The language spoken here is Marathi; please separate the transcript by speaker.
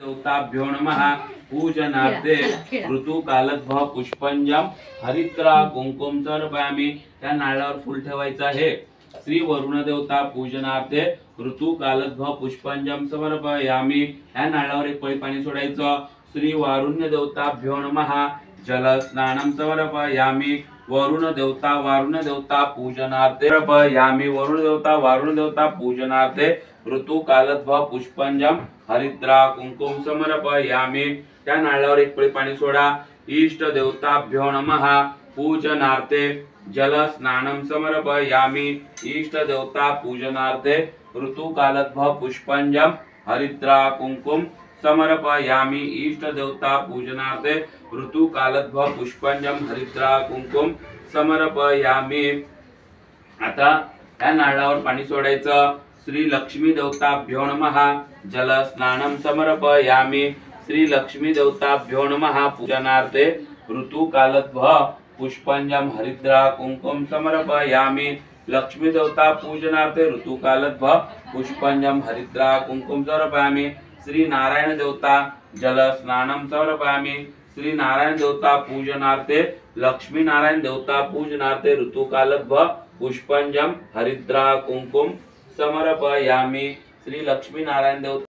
Speaker 1: देवताभ्यो नमः। पूजनार्थे ऋतुकालद्भव पुष्पंजम हरिद्रा कुंकुम समर्पयामि। त्या नारळावर फुल ठेवायचं आहे। श्री वरुण देवता पूजनार्थे ऋतुकालद्भव पुष्पंजम समर्पयामि। या नारळावर एक पळी पाणी सोडायचं। श्री वारुण्य देवताभ्यो नमः। जल स्नानम समर्पयामि। वरुण देवता पूजनार्थे समर्पयामि। वरुण देवता पूजनार्थे ऋतुकालद्भव पुष्पंजम हरिद्रा कुंकुम समर्पयामि। त्या नारळावर एक पळी पाणी सोडा। इष्ट देवताभ्यो नमः। पूजनार्थे जल स्नानम समर्पयामि। इष्ट देवता पूजनार्थे ऋतुकालद्भव पुष्पंजम हरिद्रा कुंकुम समर्पयामि। इष्ट देवता पूजनार्थे ऋतुकालद्भव पुष्पंजम हरिद्रा कुंकुम समर्पयामि। आता या नारळावर पाणी सोडायचं। श्री लक्ष्मी देवताभ्यो नमः। जल स्नानम समर्पयामि। श्री लक्ष्मी देवताभ्यो नमः। पूजनार्थे ऋतुकालद्भव पुष्पंजम हरिद्रा कुंकुम समर्पयामि। लक्ष्मी देवता पूजनार्थे ऋतुकालद्भव पुष्पंजम हरिद्रा कुंकुम समर्पयामि। श्री नारायण देवता जल स्नानम समर्पयामि। श्री नारायण देवता पूजनार्थे लक्ष्मी नारायण देवता पूजनार्थे ऋतुकालद्भव पुष्पंजम हरिद्रा कुंकुम समर्पयामि। श्री लक्ष्मी नारायण देवता